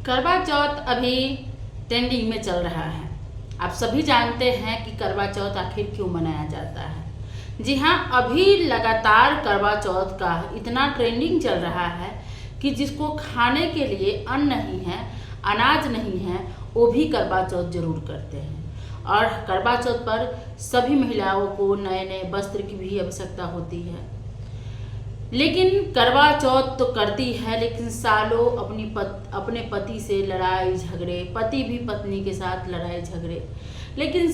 करवा चौथ अभी ट्रेंडिंग में चल रहा है। आप सभी जानते हैं कि करवा चौथ आखिर क्यों मनाया जाता है। जी हाँ, अभी लगातार करवा चौथ का इतना ट्रेंडिंग चल रहा है कि जिसको खाने के लिए अन्न नहीं है, अनाज नहीं है, वो भी करवा चौथ जरूर करते हैं। और करवा चौथ पर सभी महिलाओं को नए नए वस्त्र की भी आवश्यकता होती है। लेकिन करवा चौथ तो करती है, लेकिन सालों अपने पति से लड़ाई झगड़े, पति भी पत्नी के साथ लड़ाई झगड़े। लेकिन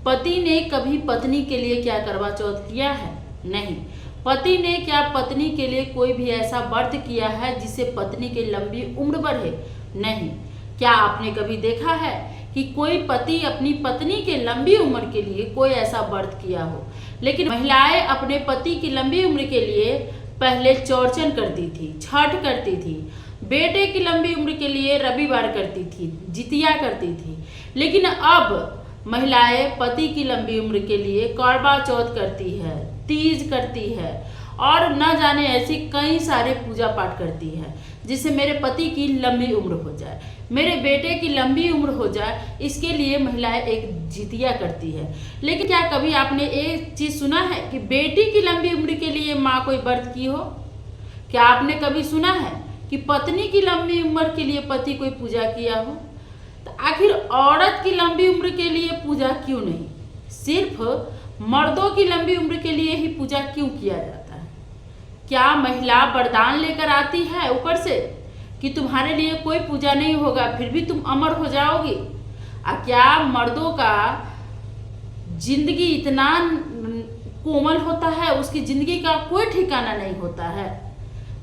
पति ने कभी पत्नी के लिए क्या करवा चौथ किया है? नहीं। पति ने क्या पत्नी के लिए कोई भी ऐसा व्रत किया है जिससे पत्नी की लंबी उम्र बढ़े? नहीं। क्या आपने कभी देखा है कि कोई पति अपनी पत्नी के लंबी उम्र के लिए कोई ऐसा व्रत किया हो? लेकिन महिलाएं अपने पति की लंबी उम्र के लिए पहले चौरचन करती थी, छठ करती थी, बेटे की लंबी उम्र के लिए रविवार करती थी, जितिया करती थी। लेकिन अब महिलाएं पति की लंबी उम्र के लिए करवा चौथ करती है, तीज करती है और न जाने ऐसी कई सारे पूजा पाठ करती है जिससे मेरे पति की लंबी उम्र हो जाए, मेरे बेटे की लंबी उम्र हो जाए। इसके लिए महिलाएं एक जितिया करती है। लेकिन क्या कभी आपने एक चीज सुना है कि बेटी की लंबी उम्र के लिए माँ कोई व्रत की हो? क्या आपने कभी सुना है कि पत्नी की लंबी उम्र के लिए पति कोई पूजा किया हो? तो आखिर औरत की लंबी उम्र के लिए पूजा क्यों नहीं? सिर्फ मर्दों की लंबी उम्र के लिए ही पूजा क्यों किया जाता है? क्या महिला वरदान लेकर आती है ऊपर से कि तुम्हारे लिए कोई पूजा नहीं होगा, फिर भी तुम अमर हो जाओगी? क्या मर्दों का जिंदगी इतना कोमल होता है, उसकी जिंदगी का कोई ठिकाना नहीं होता है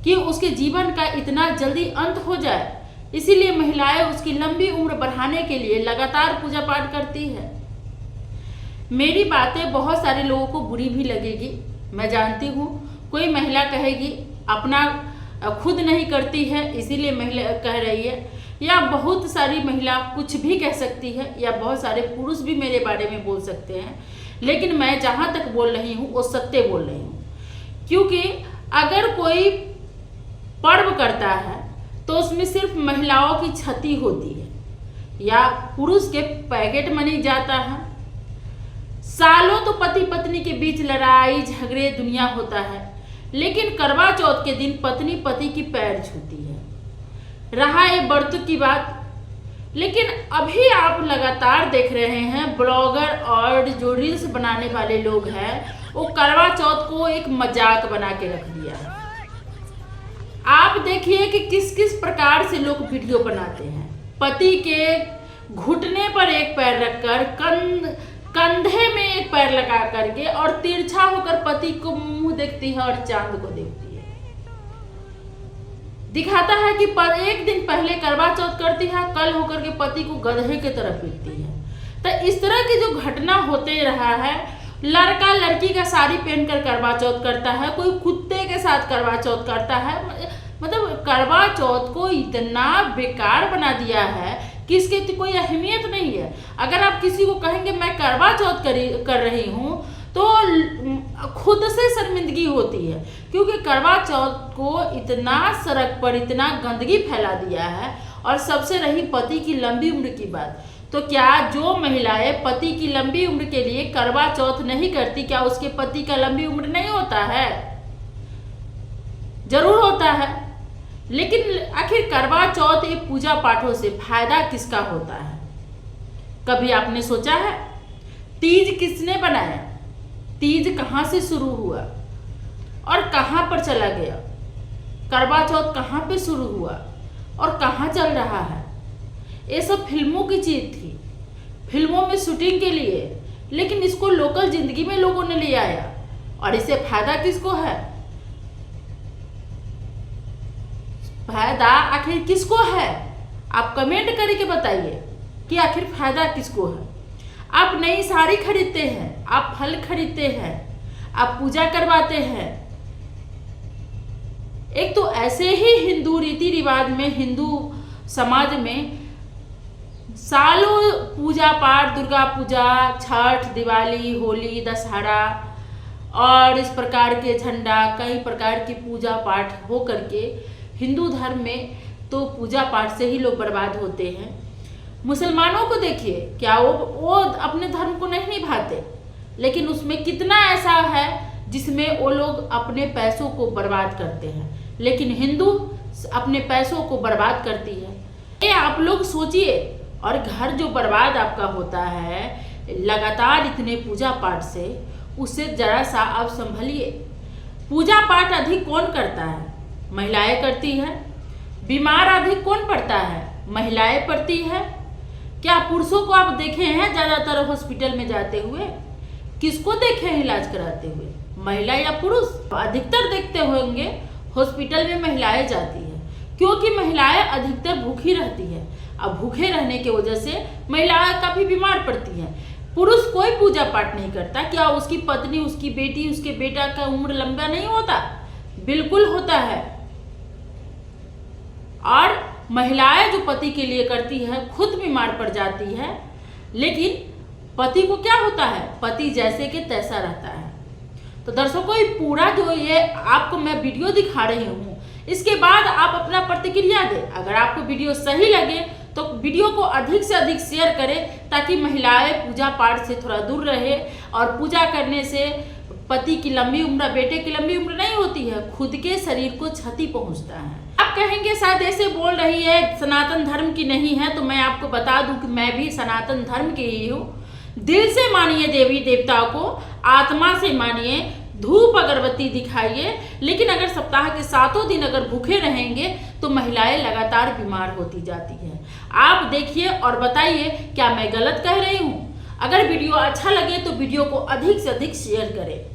कि उसके जीवन का इतना जल्दी अंत हो जाए? इसीलिए महिलाएं उसकी लंबी उम्र बढ़ाने के लिए लगातार पूजा पाठ करती है। मेरी बातें बहुत सारे लोगों को बुरी भी लगेगी, मैं जानती हूँ। कोई महिला कहेगी अपना खुद नहीं करती है इसीलिए महिला कह रही है, या बहुत सारी महिला कुछ भी कह सकती है, या बहुत सारे पुरुष भी मेरे बारे में बोल सकते हैं। लेकिन मैं जहाँ तक बोल रही हूँ वो सत्य बोल रही हूँ। क्योंकि अगर कोई पर्व करता है तो उसमें सिर्फ महिलाओं की क्षति होती है या पुरुष के पैकेट मनी जाता है। सालों तो पति पत्नी के बीच लड़ाई झगड़े दुनिया होता है, लेकिन करवा चौथ के दिन पत्नी पति की पैर छूती है। रहा ये व्रत की बात, लेकिन अभी आप लगातार देख रहे हैं ब्लॉगर और जो रील्स बनाने वाले लोग हैं वो करवा चौथ को एक मजाक बना के रख दिया है। आप देखिए कि किस किस प्रकार से लोग वीडियो बनाते हैं। पति के घुटने पर एक पैर रखकर, कंधे में एक पैर लगा करके और तिरछा होकर पति को मुंह देखती है और चांद को देखती है। दिखाता है कि एक दिन पहले करवा चौथ करती है, कल होकर के पति को गधे की तरफ पीटती है। तो इस तरह की जो घटना होते रहा है, लड़का लड़की का साड़ी पहनकर करवा चौथ करता है, कोई कुत्ते के साथ करवा चौथ करता है। मतलब करवा चौथ को इतना बेकार बना दिया है कि इसकी तो कोई अहमियत नहीं है। अगर आप किसी को कहेंगे मैं करवा चौथ कर रही हूँ तो खुद से शर्मिंदगी होती है, क्योंकि करवा चौथ को इतना सड़क पर इतना गंदगी फैला दिया है। और सबसे रही पति की लंबी उम्र की बात, तो क्या जो महिलाएं पति की लंबी उम्र के लिए करवा चौथ नहीं करती, क्या उसके पति का लंबी उम्र नहीं होता है? जरूर होता है। लेकिन आखिर करवा चौथ ये पूजा पाठों से फायदा किसका होता है? कभी आपने सोचा है? तीज किसने बनाया? तीज कहाँ से शुरू हुआ और कहाँ पर चला गया? करवा चौथ कहाँ पे शुरू हुआ और कहाँ चल रहा है? ये सब फिल्मों की चीज थी, फिल्मों में शूटिंग के लिए। लेकिन इसको लोकल जिंदगी में लोगों ने ले आया और इससे फायदा किसको है? फायदा आखिर किसको है? आप कमेंट करके बताइए कि आखिर फायदा किसको है। आप नई साड़ी खरीदते हैं, आप फल खरीदते हैं, आप पूजा करवाते हैं। एक तो ऐसे ही हिंदू रीति रिवाज में, हिंदू समाज में सालों पूजा पाठ, दुर्गा पूजा, छठ, दिवाली, होली, दशहरा और इस प्रकार के झंडा, कई प्रकार की पूजा पाठ हो करके हिंदू धर्म में तो पूजा पाठ से ही लोग बर्बाद होते हैं। मुसलमानों को देखिए, क्या वो अपने धर्म को नहीं निभाते, लेकिन उसमें कितना ऐसा है जिसमें वो लोग अपने पैसों को बर्बाद करते हैं, लेकिन हिंदू अपने पैसों को बर्बाद करती है। ये आप लोग सोचिए। और घर जो बर्बाद आपका होता है लगातार इतने पूजा पाठ से, उससे जरा सा आप संभलिए। पूजा पाठ अधिक कौन करता है? महिलाएं करती है। बीमार अधिक कौन पड़ता है? महिलाएं पड़ती है। क्या पुरुषों को आप देखे हैं ज़्यादातर हॉस्पिटल में जाते हुए? किसको देखे हैं इलाज कराते हुए? महिला या पुरुष? अधिकतर देखते होंगे हॉस्पिटल में महिलाएं जाती है, क्योंकि महिलाएं अधिकतर भूखी रहती है। अब भूखे रहने की वजह से महिलाएं काफ़ी बीमार पड़ती हैं। पुरुष कोई पूजा पाठ नहीं करता। क्या उसकी पत्नी, उसकी बेटी, उसके बेटा का उम्र लंबा नहीं होता? बिल्कुल होता है। और महिलाएं जो पति के लिए करती है, खुद बीमार पड़ जाती है, लेकिन पति को क्या होता है? पति जैसे कि तैसा रहता है। तो दर्शकों, ये पूरा जो ये आपको मैं वीडियो दिखा रही हूँ, इसके बाद आप अपना प्रतिक्रिया दें। अगर आपको वीडियो सही लगे तो वीडियो को अधिक से अधिक शेयर करें, ताकि महिलाएं पूजा पाठ से थोड़ा दूर रहे। और पूजा करने से पति की लंबी उम्र, बेटे की लंबी उम्र नहीं होती है, खुद के शरीर को क्षति पहुंचता है। आप कहेंगे शायद ऐसे बोल रही है, सनातन धर्म की नहीं है। तो मैं आपको बता दूं कि मैं भी सनातन धर्म की ही हूँ। दिल से मानिए देवी देवताओं को, आत्मा से मानिए, धूप अगरबत्ती दिखाइए। लेकिन अगर सप्ताह के 7 दिन अगर भूखे रहेंगे तो महिलाएं लगातार बीमार होती जाती हैं। आप देखिए और बताइए, क्या मैं गलत कह रही हूँ? अगर वीडियो अच्छा लगे तो वीडियो को अधिक से अधिक शेयर करें।